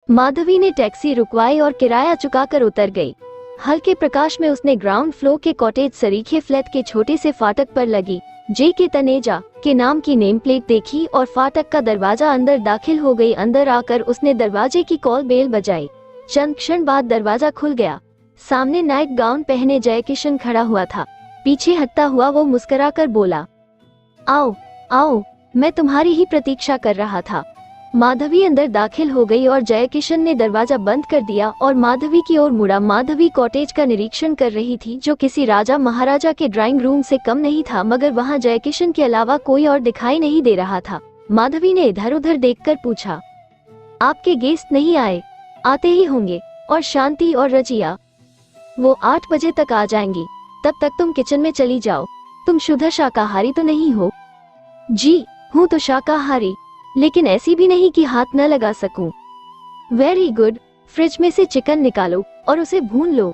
माधवी ने टैक्सी रुकवाई और किराया चुकाकर उतर गई। हल्के प्रकाश में उसने ग्राउंड फ्लोर के कॉटेज सरीखे फ्लैट के छोटे से फाटक पर लगी जे के तनेजा के नाम की नेम प्लेट देखी और फाटक का दरवाजा अंदर दाखिल हो गई। अंदर आकर उसने दरवाजे की कॉल बेल बजाई। चंद क्षण बाद दरवाजा खुल गया। सामने नाइट गाउन पहने जयकिशन खड़ा हुआ था। पीछे हटता हुआ वो मुस्कुराकर बोला, आओ आओ, मैं तुम्हारी ही प्रतीक्षा कर रहा था। माधवी अंदर दाखिल हो गई और जयकिशन ने दरवाजा बंद कर दिया और माधवी की ओर मुड़ा। माधवी कॉटेज का निरीक्षण कर रही थी जो किसी राजा महाराजा के ड्राइंग रूम से कम नहीं था, मगर वहाँ जयकिशन के अलावा कोई और दिखाई नहीं दे रहा था। माधवी ने इधर उधर देखकर पूछा, आपके गेस्ट नहीं आए? आते ही होंगे। और शांति और रजिया? वो 8 बजे तक आ जाएंगी। तब तक तुम किचन में चली जाओ। तुम शुद्ध शाकाहारी तो नहीं हो? जी हूँ तो शाकाहारी, लेकिन ऐसी भी नहीं कि हाथ न लगा सकूं। वेरी गुड, फ्रिज में से चिकन निकालो और उसे भून लो।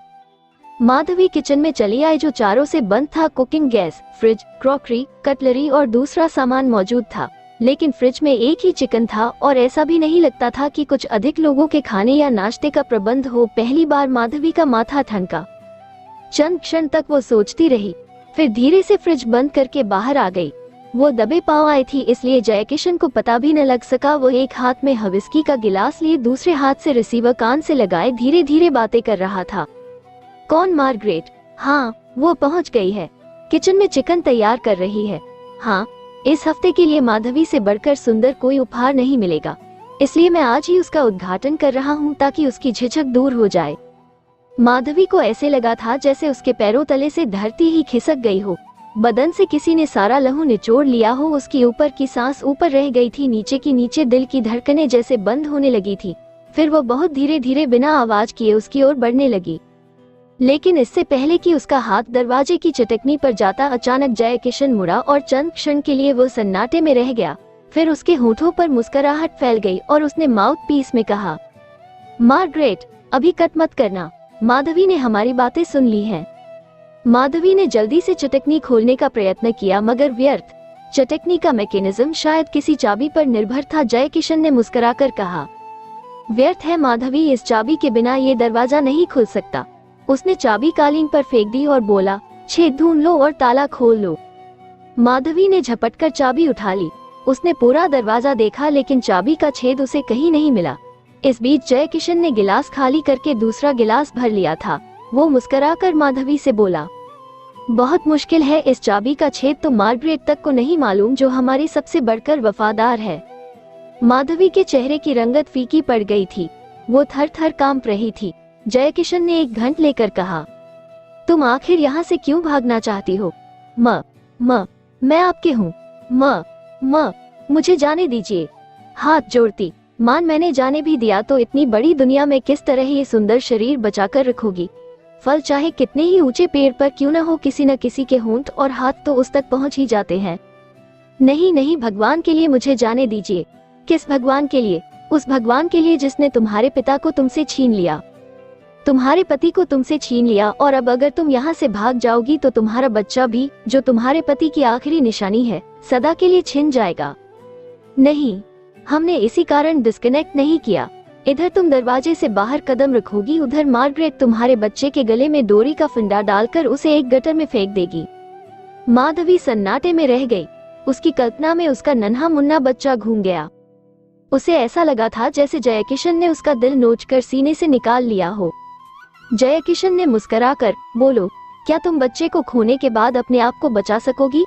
माधवी किचन में चली आई जो चारों से बंद था। Cooking gas, fridge, crockery, cutlery और दूसरा सामान मौजूद था, लेकिन फ्रिज में एक ही चिकन था और ऐसा भी नहीं लगता था कि कुछ अधिक लोगों के खाने या नाश्ते का प्रबंध हो। पहली बार माधवी का माथा ठनका। चंद क्षण तक वो सोचती रही, फिर धीरे से फ्रिज बंद करके बाहर आ गई। वो दबे पांव आई थी, इसलिए जयकिशन को पता भी न लग सका। वो एक हाथ में हविस्की का गिलास लिए दूसरे हाथ से रिसीवर कान से लगाए धीरे धीरे बातें कर रहा था। कौन? मार्गरेट? हाँ, वो पहुंच गई है। किचन में चिकन तैयार कर रही है। हाँ, इस हफ्ते के लिए माधवी से बढ़कर सुंदर कोई उपहार नहीं मिलेगा, इसलिए मैं आज ही उसका उद्घाटन कर रहा हूँ ताकि उसकी झिझक दूर हो जाए। माधवी को ऐसे लगा था जैसे उसके पैरों तले से धरती ही खिसक गई हो। बदन से किसी ने सारा लहू निचोड़ लिया हो। उसकी ऊपर की सांस ऊपर रह गई थी, नीचे की नीचे। दिल की धड़कनें जैसे बंद होने लगी थी। फिर वो बहुत धीरे धीरे बिना आवाज किए उसकी ओर बढ़ने लगी, लेकिन इससे पहले कि उसका हाथ दरवाजे की चटकनी पर जाता, अचानक जयकिशन मुड़ा और चंद क्षण के लिए वो सन्नाटे में रह गया। फिर उसके होठों पर मुस्कुराहट फैल गई और उसने माउथ पीस में कहा, मार्गरेट, अभी कट मत करना। माधवी ने हमारी बातें सुन ली हैं। माधवी ने जल्दी से चटकनी खोलने का प्रयत्न किया, मगर व्यर्थ। चटकनी का मैकेनिज्म शायद किसी चाबी पर निर्भर था। जयकिशन ने मुस्कुराकर कहा, व्यर्थ है माधवी, इस चाबी के बिना ये दरवाजा नहीं खुल सकता। उसने चाबी कालीन पर फेंक दी और बोला, छेद ढूंढ लो और ताला खोल लो। माधवी ने झपटकर चाबी उठा ली। उसने पूरा दरवाजा देखा, लेकिन चाबी का छेद उसे कहीं नहीं मिला। इस बीच जयकिशन ने गिलास खाली करके दूसरा गिलास भर लिया था। वो मुस्कुराकर माधवी से बोला, बहुत मुश्किल है, इस चाबी का छेद तो मार्गरेट तक को नहीं मालूम, जो हमारी सबसे बढ़कर वफादार है। माधवी के चेहरे की रंगत फीकी पड़ गई थी। वो थर थर कांप रही थी। जयकिशन ने एक घंट लेकर कहा, तुम आखिर यहाँ से क्यों भागना चाहती हो? मैं आपके हूँ। मुझे जाने दीजिए। हाथ जोड़ती, मान मैंने जाने भी दिया तो इतनी बड़ी दुनिया में किस तरह ये सुंदर शरीर बचाकर रखोगी? फल चाहे कितने ही ऊंचे पेड़ पर क्यों न हो, किसी न किसी के होंठ और हाथ तो उस तक पहुंच ही जाते हैं। नहीं नहीं, भगवान के लिए मुझे जाने दीजिए। किस भगवान के लिए? उस भगवान के लिए जिसने तुम्हारे पिता को तुमसे छीन लिया, तुम्हारे पति को तुमसे छीन लिया, और अब अगर तुम यहाँ से भाग जाओगी तो तुम्हारा बच्चा भी, जो तुम्हारे पति की आखिरी निशानी है, सदा के लिए छिन जाएगा। नहीं, हमने इसी कारण डिस्कनेक्ट नहीं किया। इधर तुम दरवाजे से बाहर कदम रखोगी, उधर मार्गरेट तुम्हारे बच्चे के गले में डोरी का फंडा डालकर उसे एक गटर में फेंक देगी। माधवी सन्नाटे में रह गई। उसकी कल्पना में उसका नन्हा मुन्ना बच्चा घूम गया। उसे ऐसा लगा था जैसे जयकिशन ने उसका दिल नोचकर सीने से निकाल लिया हो। जयकिशन ने मुस्कुराकर बोलो, क्या तुम बच्चे को खोने के बाद अपने आप को बचा सकोगी?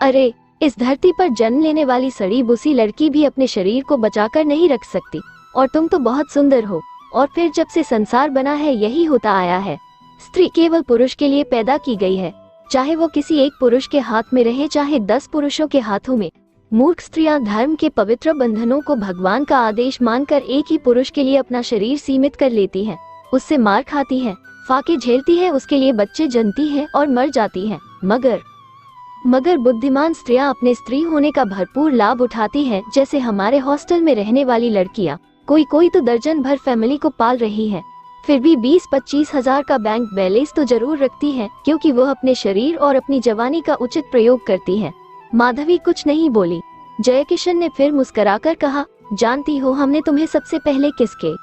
अरे, इस धरती पर जन्म लेने वाली सड़ी बुसी लड़की भी अपने शरीर को बचाकर नहीं रख सकती, और तुम तो बहुत सुंदर हो। और फिर जब से संसार बना है यही होता आया है। स्त्री केवल पुरुष के लिए पैदा की गई है, चाहे वो किसी एक पुरुष के हाथ में रहे, चाहे 10 पुरुषों के हाथों में। मूर्ख स्त्रियां धर्म के पवित्र बंधनों को भगवान का आदेश मानकर एक ही पुरुष के लिए अपना शरीर सीमित कर लेती हैं, उससे मार खाती हैं, फाके झेलती है, उसके लिए बच्चे जनती हैं और मर जाती हैं। मगर बुद्धिमान स्त्रियां अपने स्त्री होने का भरपूर लाभ उठाती हैं, जैसे हमारे हॉस्टल में रहने वाली लड़कियां। कोई तो दर्जन भर फैमिली को पाल रही है, फिर भी 20-25 हजार का बैंक बैलेंस तो जरूर रखती है, क्योंकि वो अपने शरीर और अपनी जवानी का उचित प्रयोग करती है। माधवी कुछ नहीं बोली। जयकिशन ने फिर मुस्कुराकर कहा, जानती हो हमने तुम्हें सबसे पहले किसके